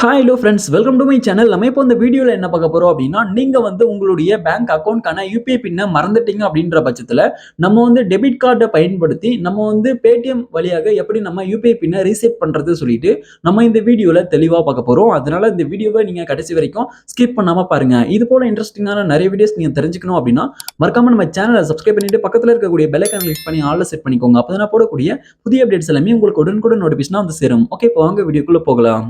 Hi hello friends, welcome to my channel. நம்ம இப்போ இந்த வீடியோவில் என்ன பார்க்க போகிறோம் அப்படின்னா, நீங்கள் வந்து உங்களுடைய பேங்க் அக்கௌண்ட்கான யூபிஐ பின்னை மறந்துட்டீங்க அப்படின்ற பட்சத்தில் நம்ம வந்து டெபிட் கார்டை பயன்படுத்தி நம்ம வந்து பேடிஎம் வழியாக எப்படி நம்ம யூபிஐ பின்னை ரீசெட் பண்ணுறது சொல்லிட்டு நம்ம இந்த வீடியோவில் தெளிவாக பார்க்க போகிறோம். அதனால இந்த வீடியோவை நீங்கள் கடைசி வரைக்கும் ஸ்கிப் பண்ணாமல் பாருங்கள். இது போல இன்ட்ரெஸ்டிங்கான நிறைய வீடியோஸ் நீங்கள் தெரிஞ்சுக்கணும் அப்படின்னா மறக்காம நம்ம சேனலை சப்ஸ்கிரைப் பண்ணிட்டு பக்கத்தில் இருக்கக்கூடிய பெல் ஐகான் கிளிக் பண்ணி ஆல்ல செட் பண்ணிக்கோங்க. அப்போ தான் போடக்கூடிய புதிய அப்டேட்ஸ் எல்லாமே உங்களுக்கு உடனுக்குடன் நோட்டிஃபிகேஷனாக வந்து சேரும். ஓகே, இப்போ வாங்க வீடியோக்குள்ளே போகலாம்.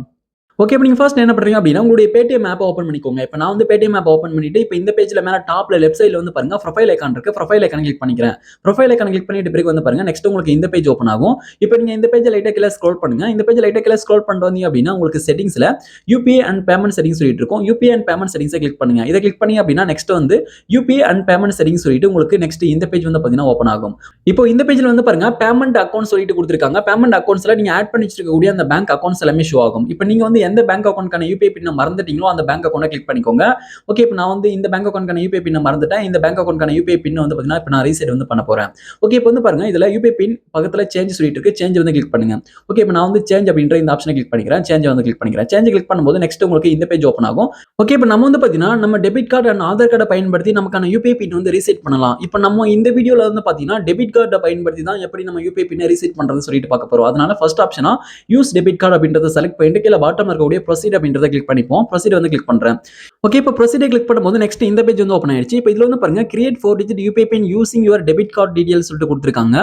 ஓகே, இப்போ நீங்க ஃபர்ஸ்ட் என்ன பண்றீங்க அப்படின்னா, உங்களுடைய பேடிஎம் ஆப் ஓப்பன் பண்ணிக்கோங்க. இப்போ நான் வந்து பேடிஎம் ஆப் ஓப்பன் பண்ணிட்டு, இப்போ இந்த பேஜ்ல மேல டாப்ல லெஃப்ட் சைடுல வந்து பாருங்க ப்ரொஃபைல் ஐகான் இருக்கு. ப்ரொஃபைல் ஐகான் கிளிக் பண்ணிக்கிறேன். ப்ரொஃபைல் ஐகான் கிளிக் பண்ணிட்டு பிறகு வந்து பாருங்க நெக்ஸ்ட் உங்களுக்கு இந்த பேஜ் ஓப்பன் ஆகும். இப்போ நீங்க இந்த பேஜ் லைட்டா கீழ ஸ்க்ரோல் பண்ணுங்க. இந்த பேஜ் லைட்டா கீழ ஸ்க்ரோல் பண்ணிட்டு வந்தீங்க அப்படின்னா உங்களுக்கு செட்டிங்ஸ்ல யூபிஐ அண்ட் பேமெண்ட் செட்டிங்ஸ் சொல்லிட்டு இருக்கும். யூபிஐ அண்ட் பேமெண்ட் செட்டிங்ஸை கிளிக் பண்ணுங்க. இதை கிளிக் பண்ணி அப்படின்னா நெக்ஸ்ட் வந்து யூபிஐ அண்ட் பேமெண்ட் செட்டிங்ஸ் சொல்லிட்டு உங்களுக்கு நெக்ஸ்ட் இந்த பேஜ் வந்து பாத்தீங்கன்னா ஓப்பன் ஆகும். இப்போ இந்த பேஜ்ல வந்து பாருங்க பேமெண்ட் அக்கௌண்ட் சொல்லிட்டு கொடுத்திருக்காங்க. பேமெண்ட் அக்கௌண்ட்ஸ்ல நீங்க ஆட் பண்ணி வச்சிருக்கக்கூடிய அந்த பேங்க் அக்கௌண்ட்ஸ் எல்லாமே ஷோ ஆகும். இப்போ நீங்க வந்து எந்த பேங்க் அக்கௌண்ட் யூபிஐ பின்ன மறந்துட்டீங்களோ அந்த பேங்க் அக்கௌண்ட்டை கிளிக் பண்ணிக்கோங்க. ஓகே, இப்போ நான் வந்து இந்த பேங்க் அக்கௌண்ட்கான யூபிஐ பின்ன மறந்துட்டேன். இந்த பேங்க் அக்கௌண்ட்கான யூபிஐ பின் வந்து பாத்தீங்கன்னா இப்போ நான் ரீசெட் வந்து பண்ண போறேன். ஓகே, இப்போ வந்து பாருங்க இதுல யூபிஐ பின் பக்கத்துல சேஞ்ச் சொல்லிட்டு இருக்கு. சேஞ்ச் வந்து கிளிக் பண்ணுங்க. ஓகே, இப்போ நான் வந்து சேஞ்ச் அப்படின்ற இந்த ஆப்ஷனை கிளிக் பண்ணிக்கிறேன். சேஞ்ச் வந்து கிளிக் பண்ணிக்கிறேன். சேஞ்ச் கிளிக் பண்ணும்போது நெக்ஸ்ட் உங்களுக்கு இந்த பேஜ் ஓப்பன் ஆகும். ஓகே, இப்போ நம்ம வந்து பாத்தீங்கன்னா நம்ம டெபிட் கார்டு அண்ட் ஆதார் கார்டை பயன்படுத்தி நமக்கான யூபிஐ பின் வந்து ரீசெட் பண்ணலாம். இப்போ நம்ம இந்த வீடியோல வந்து பாத்தீங்கன்னா டெபிட் கார்டை பயன்படுத்தி தான் எப்படி நம்ம யூபிஐ பின்னை ரீசெட் பண்றது சொல்லிட்டு பார்க்க போறோம். அதனால ஃபர்ஸ்ட் ஆப்ஷனா யூஸ் டெபிட் கார்டு அப்படின்றத செலக்ட் பண்ணிட்டு கீழ பாட்டம் இருக்கக்கூடிய ப்ரொசீட் அப்படின்றத கிளிக் பண்ணிப்போம். ப்ரொசீட் வந்து கிளிக் பண்றேன். ஓகே, இப்போ ப்ரொசீடர் கிளிக் பண்ணும்போது நெக்ஸ்ட் இந்த பேஜ் வந்து ஓப்பன் ஆயிடுச்சு. இப்போ இதுல வந்து பாருங்க create 4 digit UPI PIN using your debit card details சொல்லிட்டு கொடுத்திருக்காங்க.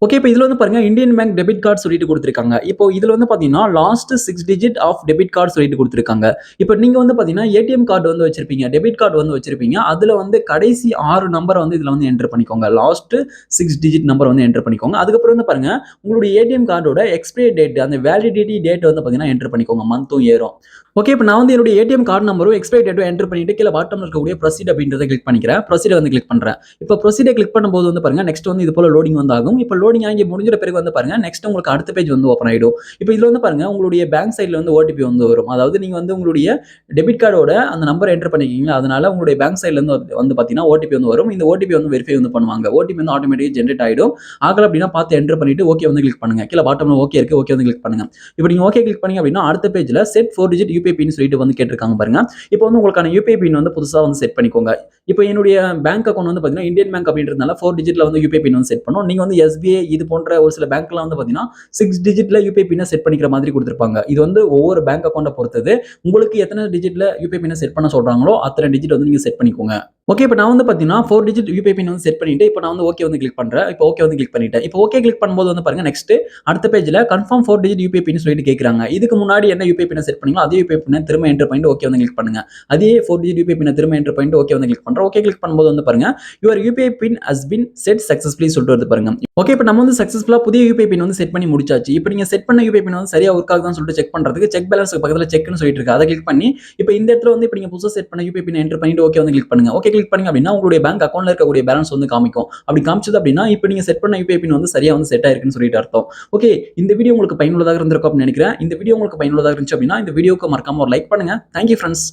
ஓகே, இப்போ இதுல வந்து பாருங்க இந்தியன் பேங்க் டெபிட் கார்டு சொல்லிட்டு கொடுத்திருக்காங்க. இப்போ இதுல வந்து பாத்தீங்கன்னா last 6 digit of debit card சொல்லிட்டு கொடுத்திருக்காங்க. இப்போ நீங்க வந்து பாத்தீங்கன்னா ஏடிஎம் கார்டு வந்து வச்சிருப்பீங்க, டெபிட் கார்டு வந்து வச்சிருப்பீங்க. அதுல வந்து கடைசி 6 நம்பரை வந்து இதுல வந்து என்டர் பண்ணிக்கோங்க. லாஸ்ட் 6 டிஜிட் நம்பர் வந்து என்டர் பண்ணிக்கோங்க. அதுக்கப்புறம் வந்து பாருங்க உங்களுடைய ஏடிஎம் கார்டோட எக்ஸ்பைரி டேட் அந்த வேலிடிட்டி டேட் வந்து பாத்தீங்கன்னா என்டர் பண்ணிக்கோங்க. மந்த்தும் இயரும். ஓகே, இப்போ நான் வந்து என்னுடைய ஏடிஎம் கார்டு நம்பரும் எக்ஸ்பைரி டேட்டும் என்டர் பண்ணிட்டு கீழே பாட்டம்ல இருக்கக்கூடிய ப்ரொசீட் அப்படின்றத கிளிக் பண்ணிக்கிறேன். ப்ரொசீட் வந்து கிளிக் பண்றேன். இப்போ ப்ரொசீடை கிளிக் பண்ணும்போது வந்து பாருங்க நெக்ஸ்ட் வந்து இது போல லோடிங் வந்து ஆகும். இப்போ லோடிங் ஆகி முடிஞ்ச பிறகு வந்து பாருங்க நெக்ஸ்ட் உங்களுக்கு அடுத்த பேஜ் வந்து ஓப்பன் ஆயிடும். இப்போ இதுல வந்து பாருங்க உங்களுடைய பேங்க் சைட்ல வந்து ஓடிபி வந்து வரும். அதாவது நீங்க வந்து உங்களுடைய டெபிட் கார்டோட அந்த நம்பர் என்டர் பண்ணிருக்கீங்க. அதனால உங்களுடைய பேங்க் சைட்ல இருந்து வந்து பாத்தீங்கன்னா ஓடிபி வந்து வரும். இந்த ஓடிபி வந்து வெரிஃபை வந்து பண்ணுவாங்க. ஓடிபி வந்து ஆட்டோமேட்டிக்கா ஜென்ரேட் ஆயிடும். ஆகல அப்படின்னா பார்த்து என்டர் பண்ணிட்டு ஓகே வந்து கிளிக் பண்ணுங்க. கீழே பாட்டம்ல ஓகே இருக்கு, ஓகே வந்து கிளிக் பண்ணுங்க. இப்போ நீங்க ஓகே கிளிக் பண்ணீங்க அப்படின்னா அடுத்த பேஜ்ல செட் 4 டிஜிட் யூபிஐ பின் சொல்லிட்டு வந்து கேட்டிருக்காங்க பாருங்க. இப்போ வந்து உங்களுக்கான யூபிஐ பின் வந்து புதுசா வந்து செட் பண்ணிக்கோங்க. இப்போ என்னுடைய பேங்க் அக்கௌண்ட் வந்து பாத்தீங்கன்னா இந்தியன் பேங்க் அப்படின்றதுனால 4 டிஜிட்ல வந்து யூபிஐ பின் வந்து செட் பண்ணும். நீங்க வந்து எஸ்பிஐ இது போன்ற ஒரு சில பேங்க்லாம் வந்து பாத்தீங்கன்னா 6 டிஜிட்ல யூபிஐ பின்னை செட் பண்ணிக்கிற மாதிரி கொடுத்திருப்பாங்க. இது வந்து ஒவ்வொரு பேங்க் அக்கௌண்ட்டை பொறுத்தது. உங்களுக்கு எத்தனை டிஜிட்ல யூபிஐ பின்னை செட் பண்ண சொல்றாங்களோ அத்தனை டிஜிட் வந்து நீங்க செட் பண்ணிக்கோங்க. ஓகே, இப்போ நான் வந்து பாத்தீங்கன்னா 4 டிஜிட் யூபிஐ பின் வந்து செட் பண்ணிட்டு இப்போ நான் வந்து ஓகே வந்து கிளிக் பண்றேன். இப்போ ஓகே வந்து கிளிக் பண்ணிட்டேன். இப்போ ஓகே கிளிக் பண்ணும்போது வந்து பாருங்க நெக்ஸ்ட் அடுத்த பேஜ்ல கன்ஃபார்ம் 4 டிஜிட் யூபிஐ பின் சொல்லிட்டு கேக்குறாங்க. இதுக்கு முன்னாடி என்ன யூபிஐ பின்னை செட் பண்ணீங்களோ அதே யூபிஐ பின்னை திரும்ப என்டர் பண்ணிட்டு ஓகே வந்து கிளிக் பண்ணுங்க. அதே 4 டிஜிட் யூபிஐ பின்னை திரும்ப என்டர் பண்ணிட்டு ஓகே வந்து கிளிக் பண்றேன். ஓகே கிளிக் பண்ணும்போது வந்து பாருங்க your UPI PIN has been set successfully சொல்லிட்டு வருது பாருங்க. ஓகே, இப்போ நம்ம வந்து சக்சஸ்ஃபுல்லா புதிய யூபிஐ பின் வந்து செட் பண்ணி முடிச்சாச்சு. இப்போ நீங்க செட் பண்ண யூபிஐ பின் வந்து சரியா ஒர்க் ஆகுதான்னு சொல்லிட்டு செக் பண்றதுக்கு செக் பேலன்ஸ் பக்கத்துல செக்னு சொல்லிட்டு இருக்கு. அதை கிளிக் பண்ணி இப்போ இந்த இடத்துல வந்து இப்போ நீங்க புதுசா செட் பண்ண யூபிஐ பின் என்டர் பண்ணிட்டு ஓகே வந்து கிளிக் பண்ணுங்க. ஓகே கிளிக் பண்ணீங்க அப்படின்னா உங்களுடைய பேங்க் அக்கௌண்ட்ல இருக்கக்கூடிய பேலன்ஸ் வந்து காமிக்கும். அப்படி காமிச்சது அப்படின்னா இப்போ நீங்க செட் பண்ண யூபிஐ பின் வந்து சரியா வந்து செட் ஆயிருக்குன்னு சொல்லிட்டு அர்த்தம். ஓகே, இந்த வீடியோ உங்களுக்கு பயனுள்ளதாக இருந்திருக்கும் அப்படின்னு நினைக்கிறேன். இந்த வீடியோ உங்களுக்கு பயனுள்ளதாக இருந்துச்சு அப்படின்னா இந்த வீடியோக்கு மறக்காம ஒரு லைக் பண்ணுங்க. Thank you friends.